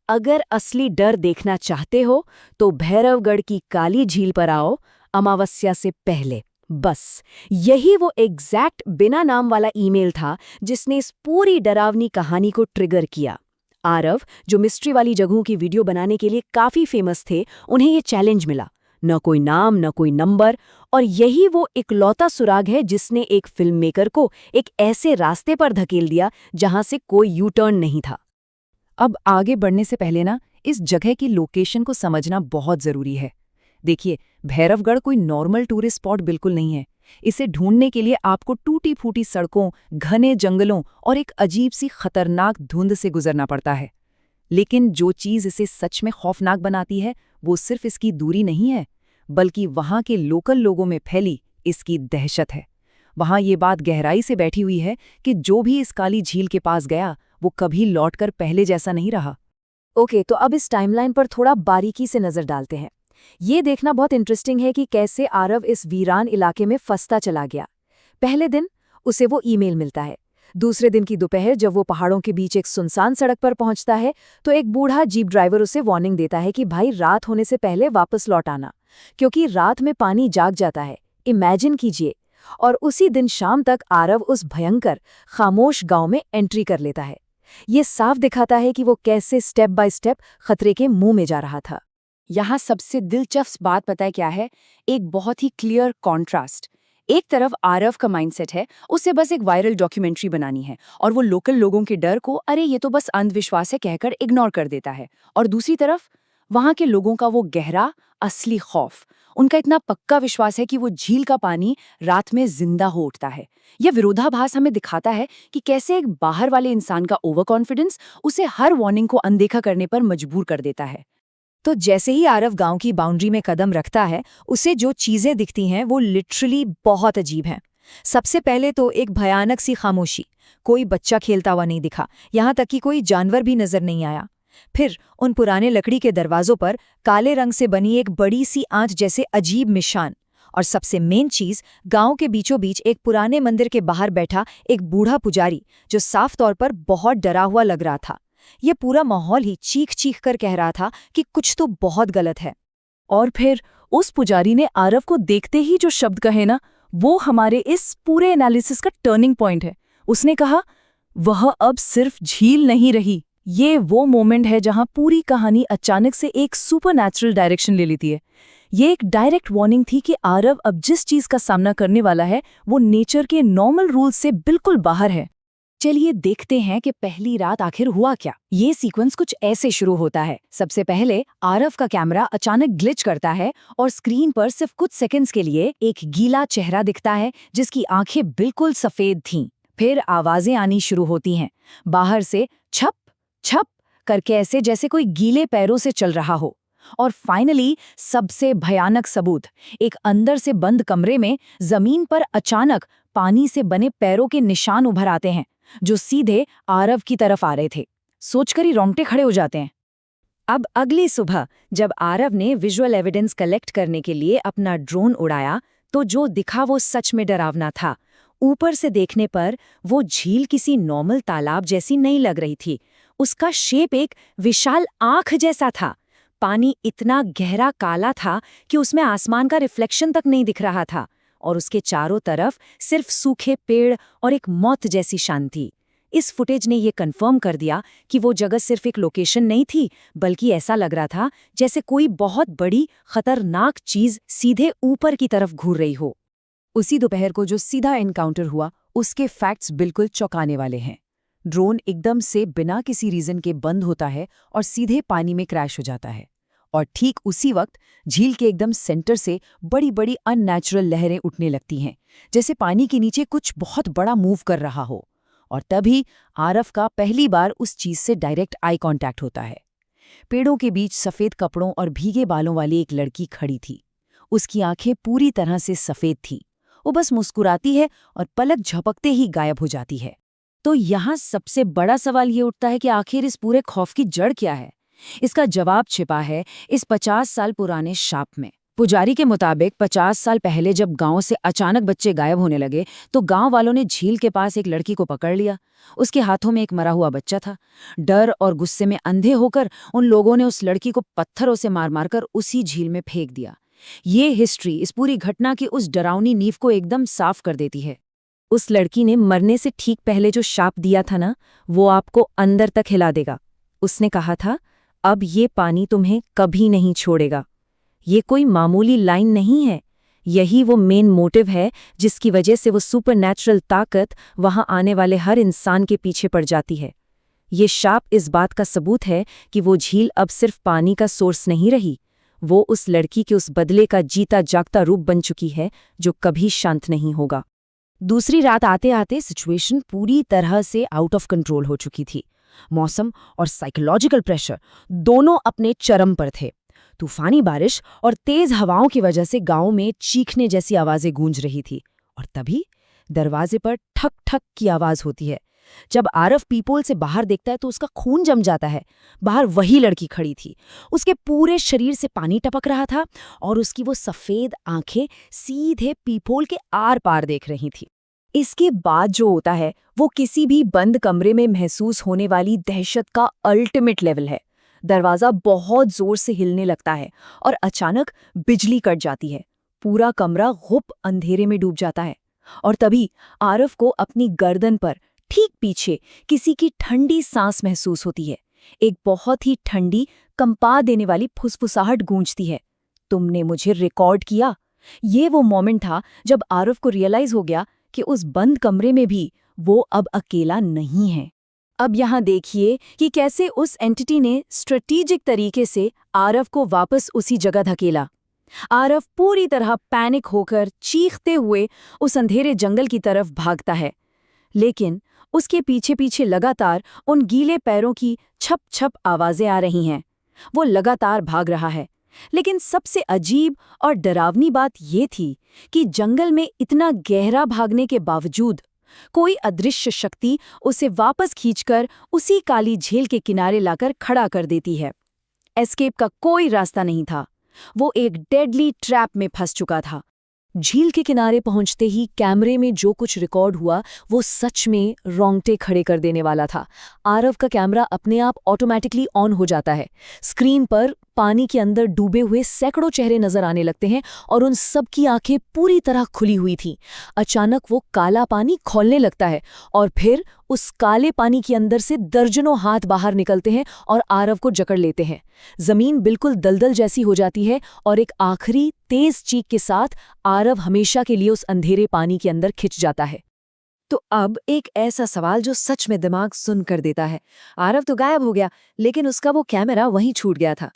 अगर असली डर देखना चाहते हो तो भैरवगढ़ की काली झील पर आओ अमावस्या से पहले। बस यही वो एग्जैक्ट बिना नाम वाला ईमेल था जिसने इस पूरी डरावनी कहानी को ट्रिगर किया। आरव, जो मिस्ट्री वाली जगहों की वीडियो बनाने के लिए काफी फेमस थे, उन्हें ये चैलेंज मिला। न कोई नाम, न कोई नंबर, और यही वो इकलौता सुराग है जिसने एक फिल्म मेकर को एक ऐसे रास्ते पर धकेल दिया जहां से कोई यू टर्न नहीं था। अब आगे बढ़ने से पहले ना इस जगह की लोकेशन को समझना बहुत जरूरी है। देखिए, भैरवगढ़ कोई नॉर्मल टूरिस्ट स्पॉट बिल्कुल नहीं है। इसे ढूंढने के लिए आपको टूटी फूटी सड़कों, घने जंगलों और एक अजीब सी खतरनाक धुंध से गुजरना पड़ता है। लेकिन जो चीज इसे सच में खौफनाक बनाती है वो सिर्फ इसकी दूरी नहीं है, बल्कि वहां के लोकल लोगों में फैली इसकी दहशत है। वहां ये बात गहराई से बैठी हुई है कि जो भी इस काली झील के पास गया वो कभी लौटकर पहले जैसा नहीं रहा। ओके, तो अब इस टाइमलाइन पर थोड़ा बारीकी से नजर डालते हैं। ये देखना बहुत इंटरेस्टिंग है कि कैसे आरव इस वीरान इलाके में फंसता चला गया। पहले दिन उसे वो ईमेल मिलता है। दूसरे दिन की दोपहर जब वो पहाड़ों के बीच एक सुनसान सड़क पर पहुंचता है तो एक बूढ़ा जीप ड्राइवर उसे वार्निंग देता है कि भाई, रात होने से पहले वापस लौट आना, क्योंकि रात में पानी जाग जाता है। इमेजिन कीजिए। और उसी दिन शाम तक आरव उस भयंकर खामोश गांव में एंट्री कर लेता है। ये साफ दिखाता है कि वो कैसे स्टेप बाय स्टेप खतरे के मुंह में जा रहा था। यहाँ सबसे दिलचस्प बात पता है क्या है? एक बहुत ही क्लियर कॉन्ट्रास्ट। एक तरफ आरव का माइंडसेट है, उसे बस एक वायरल डॉक्यूमेंट्री बनानी है और वो लोकल लोगों के डर को अरे ये तो बस अंधविश्वास है कहकर इग्नोर कर देता है। और दूसरी तरफ वहां के लोगों का वो गहरा असली खौफ, उनका इतना पक्का विश्वास है कि वो झील का पानी रात में जिंदा हो उठता है। यह विरोधाभास हमें दिखाता है कि कैसे एक बाहर वाले इंसान का ओवर कॉन्फिडेंस उसे हर वार्निंग को अनदेखा करने पर मजबूर कर देता है। तो जैसे ही आरव गांव की बाउंड्री में कदम रखता है, उसे जो चीजें दिखती हैं वो लिटरली बहुत अजीब हैं। सबसे पहले तो एक भयानक सी खामोशी। कोई बच्चा खेलता हुआ नहीं दिखा, यहाँ तक कि कोई जानवर भी नजर नहीं आया। फिर उन पुराने लकड़ी के दरवाजों पर काले रंग से बनी एक बड़ी सी आंच जैसे अजीब निशान। और सबसे मेन चीज, गांव के बीचों बीच एक पुराने मंदिर के बाहर बैठा एक बूढ़ा पुजारी, जो साफ तौर पर बहुत डरा हुआ लग रहा था। ये पूरा माहौल ही चीख चीख कर कह रहा था कि कुछ तो बहुत गलत है। और फिर उस पुजारी ने आरव को देखते ही जो शब्द कहे ना, वो हमारे इस पूरे एनालिसिस का टर्निंग पॉइंट है। उसने कहा, वह अब सिर्फ झील नहीं रही। ये वो मोमेंट है जहां पूरी कहानी अचानक से एक सुपरनैचुरल डायरेक्शन ले लेती है। ये एक डायरेक्ट वार्निंग थी कि आरव अब जिस चीज का सामना करने वाला है वो नेचर के नॉर्मल रूल्स से बिल्कुल बाहर है। चलिए देखते हैं कि पहली रात आखिर हुआ क्या। ये सीक्वेंस कुछ ऐसे शुरू होता है। सबसे पहले आरव का कैमरा अचानक ग्लिच करता है और स्क्रीन पर सिर्फ कुछ सेकंड्स के लिए एक गीला चेहरा दिखता है जिसकी आंखें बिल्कुल सफेद थीं। फिर आवाजें आनी शुरू होती हैं, बाहर से छप छप करके, ऐसे जैसे कोई गीले पैरों से चल रहा हो। और फाइनली सबसे भयानक सबूत, एक अंदर से बंद कमरे में जमीन पर अचानक पानी से बने पैरों के निशान उभर आते हैं जो सीधे आरव की तरफ आ रहे थे। सोचकर ही रोंगटे खड़े हो जाते हैं। अब अगली सुबह जब आरव ने विजुअल एविडेंस कलेक्ट करने के लिए अपना ड्रोन उड़ाया तो जो दिखा वो सच में डरावना था। ऊपर से देखने पर वो झील किसी नॉर्मल तालाब जैसी नहीं लग रही थी। उसका शेप एक विशाल आंख जैसा था। पानी इतना गहरा काला था कि उसमें आसमान का रिफ्लेक्शन तक नहीं दिख रहा था, और उसके चारों तरफ सिर्फ सूखे पेड़ और एक मौत जैसी शांति। इस फुटेज ने ये कंफर्म कर दिया कि वो जगह सिर्फ एक लोकेशन नहीं थी, बल्कि ऐसा लग रहा था जैसे कोई बहुत बड़ी खतरनाक चीज सीधे ऊपर की तरफ घूर रही हो। उसी दोपहर को जो सीधा एनकाउंटर हुआ उसके फैक्ट्स बिल्कुल चौंकाने वाले हैं। ड्रोन एकदम से बिना किसी रीजन के बंद होता है और सीधे पानी में क्रैश हो जाता है। और ठीक उसी वक्त झील के एकदम सेंटर से बड़ी बड़ी अननेचुरल लहरें उठने लगती हैं, जैसे पानी के नीचे कुछ बहुत बड़ा मूव कर रहा हो। और तभी आरव का पहली बार उस चीज से डायरेक्ट आई कांटेक्ट होता है। पेड़ों के बीच सफेद कपड़ों और भीगे बालों वाली एक लड़की खड़ी थी। उसकी आंखें पूरी तरह से सफेद थीं। वो बस मुस्कुराती है और पलक झपकते ही गायब हो जाती है। तो यहाँ सबसे बड़ा सवाल ये उठता है कि आखिर इस पूरे खौफ की जड़ क्या है? इसका जवाब छिपा है इस 50 साल पुराने शाप में। पुजारी के मुताबिक 50 साल पहले जब गांव से अचानक बच्चे गायब होने लगे तो गांव वालों ने झील के पास एक लड़की को पकड़ लिया। उसके हाथों में एक मरा हुआ बच्चा था। डर और गुस्से में अंधे होकर उन लोगों ने उस लड़की को पत्थरों से मार मारकर उसी झील में फेंक दिया। ये हिस्ट्री इस पूरी घटना की उस डरावनी नींव को एकदम साफ कर देती है। उस लड़की ने मरने से ठीक पहले जो शाप दिया था ना, वो आपको अंदर तक हिला देगा। उसने कहा था, अब ये पानी तुम्हें कभी नहीं छोड़ेगा। ये कोई मामूली लाइन नहीं है, यही वो मेन मोटिव है जिसकी वजह से वो सुपरनैचुरल ताकत वहां आने वाले हर इंसान के पीछे पड़ जाती है। ये शाप इस बात का सबूत है कि वो झील अब सिर्फ पानी का सोर्स नहीं रही, वो उस लड़की के उस बदले का जीता जागता रूप बन चुकी है जो कभी शांत नहीं होगा। दूसरी रात आते आते सिचुएशन पूरी तरह से आउट ऑफ कंट्रोल हो चुकी थी। मौसम और साइकोलॉजिकल प्रेशर दोनों अपने चरम पर थे। तूफानी बारिश और तेज हवाओं की वजह से गांव में चीखने जैसी आवाजें गूंज रही थी। और तभी दरवाजे पर ठक ठक की आवाज होती है। जब आरव पीपोल से बाहर देखता है तो उसका खून जम जाता है। बाहर वही लड़की खड़ी थी। उसके पूरे शरीर से पानी टपक रहा था और उसकी वो सफेद आंखें सीधे पीपोल के आर पार देख रही थी। इसके बाद जो होता है वो किसी भी बंद कमरे में महसूस होने वाली दहशत का अल्टीमेट लेवल है। दरवाजा बहुत जोर से हिलने लगता है और अचानक बिजली कट जाती है। पूरा कमरा गुप अंधेरे में डूब जाता है और तभी आरव को अपनी गर्दन पर ठीक पीछे किसी की ठंडी सांस महसूस होती है। एक बहुत ही ठंडी, कंपा देने वाली फुसफुसाहट गूंजती है। तुमने मुझे रिकॉर्ड किया। ये वो मोमेंट था जब आरव को रियलाइज हो गया कि उस बंद कमरे में भी वो अब अकेला नहीं है। अब यहाँ देखिए कि कैसे उस एंटिटी ने स्ट्रेटेजिक तरीके से आरव को वापस उसी जगह धकेला। आरव पूरी तरह पैनिक होकर चीखते हुए उस अंधेरे जंगल की तरफ भागता है, लेकिन उसके पीछे पीछे लगातार उन गीले पैरों की छप छप आवाजें आ रही हैं। वो लगातार भाग रहा है, लेकिन सबसे अजीब और डरावनी बात ये थी कि जंगल में इतना गहरा भागने के बावजूद कोई अदृश्य शक्ति उसे वापस खींचकर उसी काली झील के किनारे लाकर खड़ा कर देती है। एस्केप का कोई रास्ता नहीं था। वो एक डेडली ट्रैप में फंस चुका था। झील के किनारे पहुंचते ही कैमरे में जो कुछ रिकॉर्ड हुआ वो सच में रोंगटे खड़े कर देने वाला था। आरव का कैमरा अपने आप ऑटोमेटिकली ऑन हो जाता है। स्क्रीन पर पानी के अंदर डूबे हुए सैकड़ों चेहरे नजर आने लगते हैं और उन सब की आंखें पूरी तरह खुली हुई थीं। अचानक वो काला पानी खौलने लगता है और फिर उस काले पानी के अंदर से दर्जनों हाथ बाहर निकलते हैं और आरव को जकड़ लेते हैं। जमीन बिल्कुल दलदल जैसी हो जाती है और एक आखिरी तेज चीख के साथ आरव हमेशा के लिए उस अंधेरे पानी के अंदर खिंच जाता है। तो अब एक ऐसा सवाल जो सच में दिमाग सुन कर देता है। आरव तो गायब हो गया, लेकिन उसका वो कैमरा वहीं छूट गया था।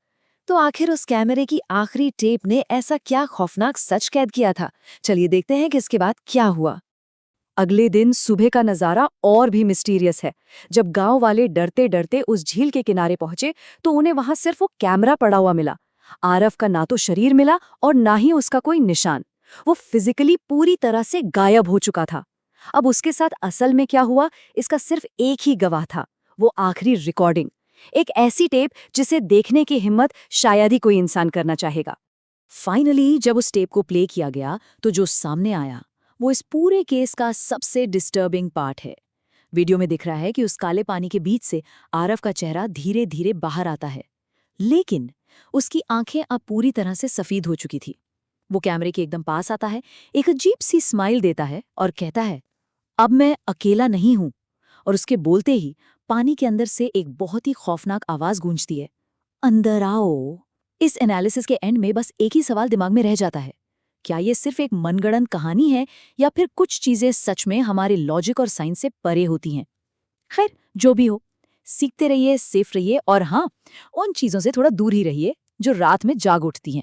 तो आखिर उस कैमरे की आखिरी टेप ने ऐसा क्या खौफनाक सच कैद किया था? चलिए देखते हैं कि इसके बाद क्या हुआ। अगले दिन सुबह का नजारा और भी मिस्टीरियस है। जब गांव वाले डरते डरते उस झील के किनारे पहुंचे तो उन्हें वहां सिर्फ वो कैमरा पड़ा हुआ मिला। आरव का ना तो शरीर मिला और ना ही उसका कोई निशान। वो फिजिकली पूरी तरह से गायब हो चुका था। अब उसके साथ असल में क्या हुआ, इसका सिर्फ एक ही गवाह था, वो आखिरी रिकॉर्डिंग। एक ऐसी टेप जिसे देखने की हिम्मत शायद ही कोई इंसान करना चाहेगा। फाइनली जब उस टेप को प्ले किया गया तो जो सामने आया वो इस पूरे केस का सबसे डिस्टर्बिंग पार्ट है। वीडियो में दिख रहा है कि उस काले पानी के बीच से आरव का चेहरा धीरे धीरे बाहर आता है, लेकिन उसकी आंखें अब पूरी तरह से सफेद हो चुकी थी। वो कैमरे के एकदम पास आता है, एक अजीब सी स्माइल देता है और कहता है, अब मैं अकेला नहीं हूं। और उसके बोलते ही पानी के अंदर से एक बहुत ही खौफनाक आवाज गूंजती है, अंदर आओ। इस एनालिसिस के एंड में बस एक ही सवाल दिमाग में रह जाता है, क्या ये सिर्फ एक मनगढ़ंत कहानी है या फिर कुछ चीजें सच में हमारे लॉजिक और साइंस से परे होती हैं? खैर, जो भी हो, सीखते रहिए, सेफ रहिए और हाँ, उन चीजों से थोड़ा दूर ही रहिए जो रात में जाग उठती हैं।